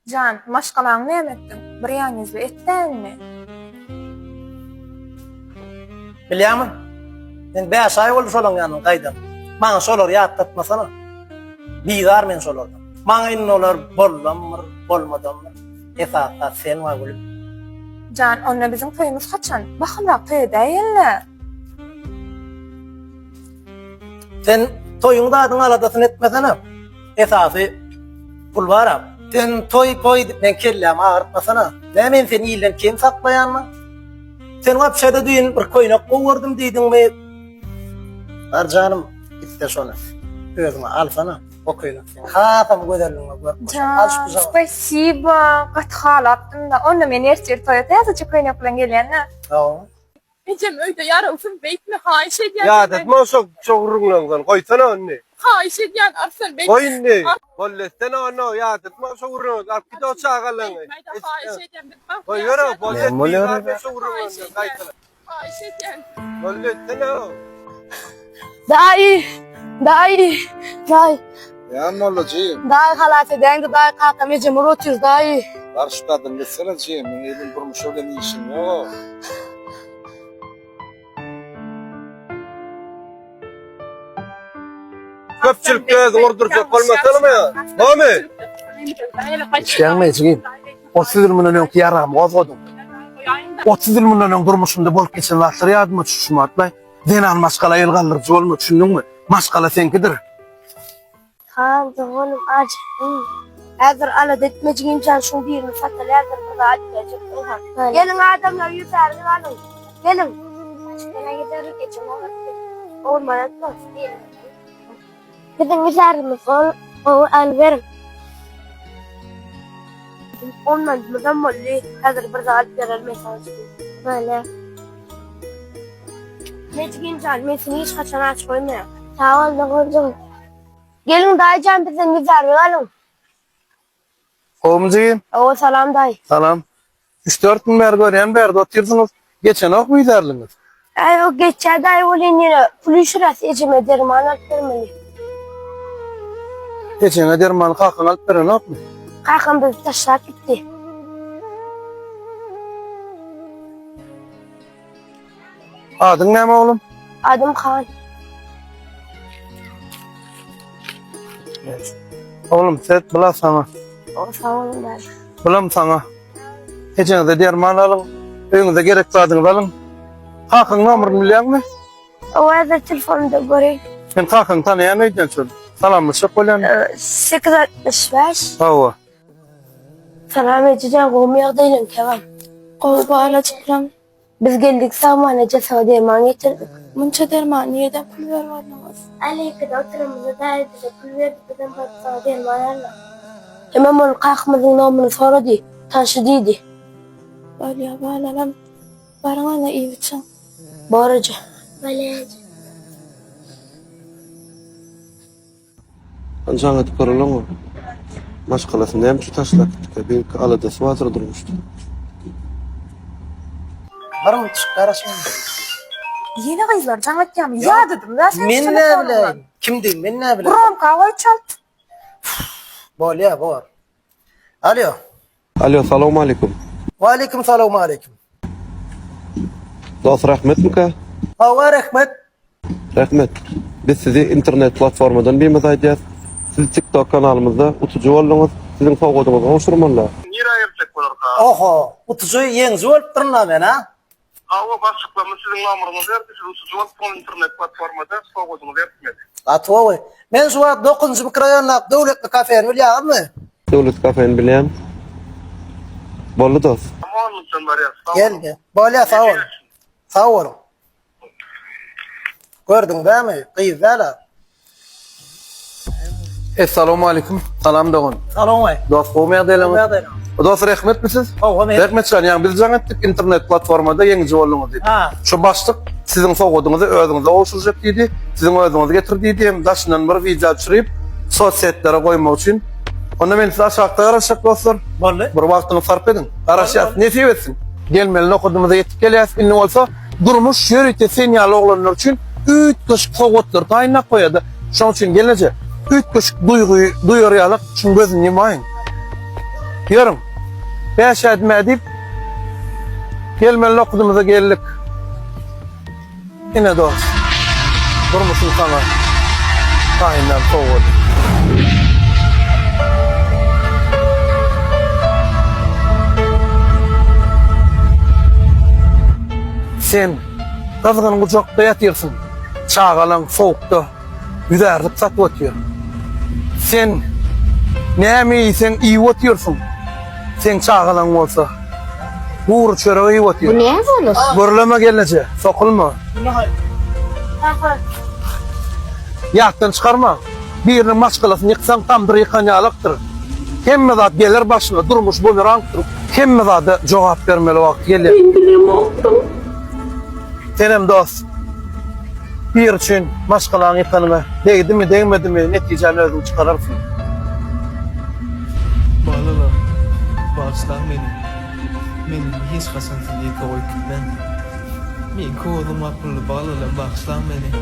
Can, maşgalaň nämetdiň? Bir ýanyňyzy etdenmi? Bilýärmi? Men 5 ay boldy şolaň ýanyna gaýdam. Maňa şolar ýatdatmasana. Bigar men şolardan. Maňa inni olar bollamyr, bolmadamyr. Esasda sen wa gülüm. Can, onda bizim toýumyz haçan? Bakymrak toý däýilmi? Sen toýuňda adyň aladasyny etmesene. Esasy pul baram. Sen toy men kellem ağırtmasana. Ne men seni ýyldan kim saklaýanmy? Sen gapşada düýün bir koýnak gowurdum diýdiňmi? Arjanım gitti şonu. Özüňe alsana o koýnak. Hatam göderliňe görüp. Can, spasiba. Gathalapdym da. Onda men ertir toýa täze koýnak bilen gelýän. Tamam. Ecem öýde ýaralsyn beýtme haýyş edýän. Ya detme çok urunlandan. Koysana önüne. Haýyş edýän arsan beýt. Koy indi. Bollesene onu ya detme çok urunlandan. Alp gidi o çağalan. Haýyş edýän bir bak. Koy yürü. Bolles Ne oluyor bir çok urunlandan. Kaytala. Haýyş edýän. Bollesene o. Dayı. Ya ne olacak? Dayı halat edeydi, dayı kalkam ecem uğratıyoruz dayı. Karşıdadım mesela Cem, ben elim durmuş öyle işim yok. Köpçülük gözü vurduracak olmasana mı ya? Mami. Gelmeyiz. 30 yıl bundan önce yaramı ozodum. 30 yıl bundan önce durmuşumda bol geçen lafları yadıma tutuşum atmay. Denan maskala el kaldırıcı olma düşündün mü? Maskala senkidir. Kaldı oğlum acı. Eğer alat etmecik imkan şunu birini satal eğer burada acıyacak. Gelin adamlar yüzlerini alın. Gelin. Açıklarına giderim geçin. Olmayan dost değil. Gidin yüzlerimiz al verin. Ondan buradan molli. Hazır burada alıp verir mesajı. Böyle. Mecik imkan mesini hiç kaçan aç koymaya. Sağ ol da koydum. Gelin dayıcan bize yüzlerini alın. Oğumcuyum. O salam dayı. Salam. 3-4 gün beri görüyen beri de oturuyorsunuz. Geçen ok mu giderliniz? Ay o geçer dayı olayın yine. Pulu şurası ecim ederim anlattırım beni. Geçen ederim bana kalkın alıp veren ok mu? Kalkın bizi taşlar gitti. Adın ne mi oğlum? Adım Kaan. Oğlum set bula sana. O sağ olun dayı. Bulam sana. Geçen de derman alın. Öňüňde gerekli adyňyzy alın. Kalkın nomeryny bilýär mi? O evde telefonda göreyim. Sen kalkın tanıyan öýden çöl. Salamlaşyp bolýan. 865. Hawa. Salam edeceğim. Kovmayak değilim Kevan. Gowy bala çykram. Biz geldik samanece sana derman getirdik. Munça derman ýerde pul berýärdiňiz. Aleykede oturumuzda dayı bize pul verdi. Bizden sana derman alma. Hemen onu kalkmazın nomunu soradı. Taşı dedi. Balya balalam. Baraňa iyi biçen. Barıcı. Balya. Ancan atıp karalan o. Maşkalasında hem şu taşlak. Bir aladası hazır durmuştu. Var mı çıkarasın? Yeni gyzlar can etýärmi? Ýadydım da sen. Men ne bileyim? Kim diyeyim? Men ne bileyim? Buram kawa çalt. Bolya bor. Alo. Alo, salamu aleyküm. Wa aleyküm salam aleyküm. Dost rahmet mi ka? Hawa rahmet. Rahmet. Biz sizi internet platformadan bir mesajyaz. Siz TikTok kanalımızda utucu oldunuz. Sizin fogadığınızı hoşurmanlar. Oho. Utucu yeňzi bolup durna men ha. Hava başlıklarını sizin numaranızı verdi. Siz usucu son internet platformada soğudunuz etmedi. Atwa. Men şu wagt 9-njy mikrorayonluk döwletli kafeni bilýärmi? Devlet kafeni bilen. Bollu dost. Ama onun için var ya. Gel. Bolya sağ ol. Sağ ol. Gördün mi? Gyzala. Assalamu alaikum. Salam dogun. Salam way. Dost goýmaýar delem. Dost rahmet misiz? Hawa men. Rahmet şan, ýani biz jaňatdyk internet platformada ýeňi joluňyz diýdi. Ha. Şu başlyk siziň sowadyňyzy özüňize oşurjak diýdi. Siziň özüňizi getirdi diýdi. Hem daşyndan bir video çyryp sosiýetlere goýmak üçin. Onda men size aşağıda garaşak dostlar. Bolly. Bir wagtyňy sarp edin. Garaşýas, ne sebetsin? Gelmeli okudumuza yetip gelýäs, inne bolsa durmuş ýörükde senýal oglanlar üçin üç köşk sowatlar taýynap goýady. Şoň üçin gelenje üç köşk duýgy duýarýalyk şuň gözüni ýymaýyn. Ýörüň. 5 edime edip gelmeli okudumuza geldik. Yine dost. Durmuşum sana. Aynen soğudu. Sen kızgın kucakta yatırsın. Çağalan soğukta yüzerdik satıp atıyor. Sen ne iyisen iyi atıyorsun. Sen çağalan olsa uğur çöreği iyi atıyor. Bu ne olur? Gürleme gelince sokulma. Yattan çıkarma. Birinin maşkalasını yıksan tamdır yıkanyalıktır. Hemme zat gelir başına durmuş bumerangtır. Hemme zatı cevap vermeli vakti gelir. Senem dost. Bir için maşkalanı yıkanıma değdi mi değmedi mi neticeni özün çıkarırsın. Balalar, bağışlan beni. Benim hiç kasan sizliğe koy gitmem. Men koğulum akıllı balalar, bağışlan beni.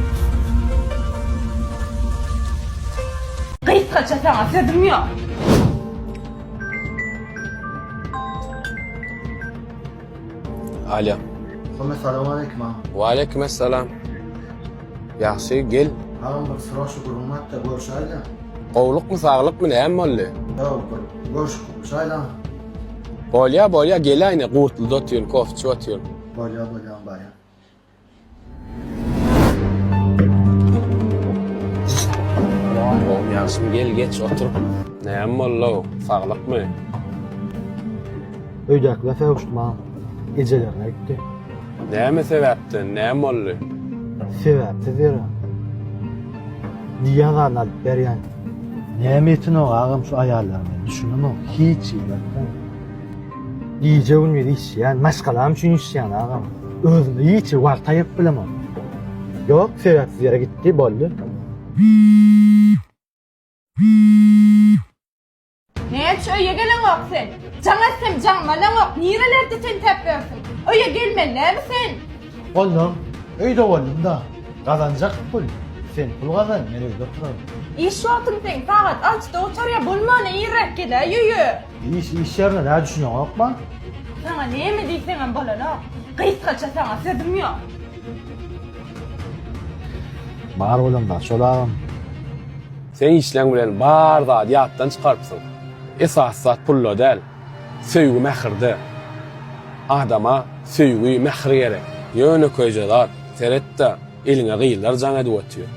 Kıyıt kaçatan dedim ya. Alo. Assalamu alaykum. Wa aleykümselam. Yaxşı gel. Ağam bir sıraşı kurulmakta görüşayla. Qowluq mu sağlık mı näme boldy? Yok, görüşayla. Bolya gel ayni qurtulda otyun, kofçu otyun. Bolya. Oğlum yaxşym gel geç otur. Näme boldy? Sağlık mı? Öydekle fevuştma. Gecelerine gitti. Näme sebäpden? Näme boldy? Sebäpsiz ýere. Diýen alyp berýän. Näme için o ağam şu ayarlarını düşünemem. Hiç iyi bakmam. İyice ünlü işleyen, maşkalam üçün işleyen ağam. Özünü iyice wartaýyp bilemem. Yok, sebäpsiz ýere gitti, boldy. Ne öye gelen yok sen? Canasem canmalan yok. Nirelerde sen teplersin? Öye gelmen ne mi sen? Oğlum, öýde oldum da. Kazanacak pul. Sen pul kazan, men öýde oturam. İş vaktin sen saat açta oturya bulmana iyirek gele yürü. İş yerine ne düşünüyorsun Okman? Sana ne mi diysen balana? Kıyıt kaçatan dedim ya. Bar oğlum da, şolağım. Sen işleň bilen bar zat ýatdan çykarpsyň. Esas zat pullo däl. Söýgü mähirde. Adama söýgü mähir gerek. Ýöne köýjeler, seretde eliňe gyýylar jaň edip otýar.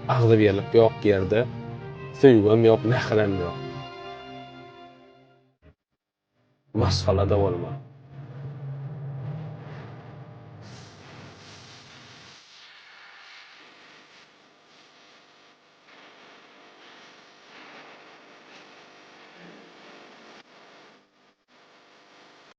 Agzy berlik ýok ýerde, söýgüm ýok, mähirem ýok. Maşgala da bolma.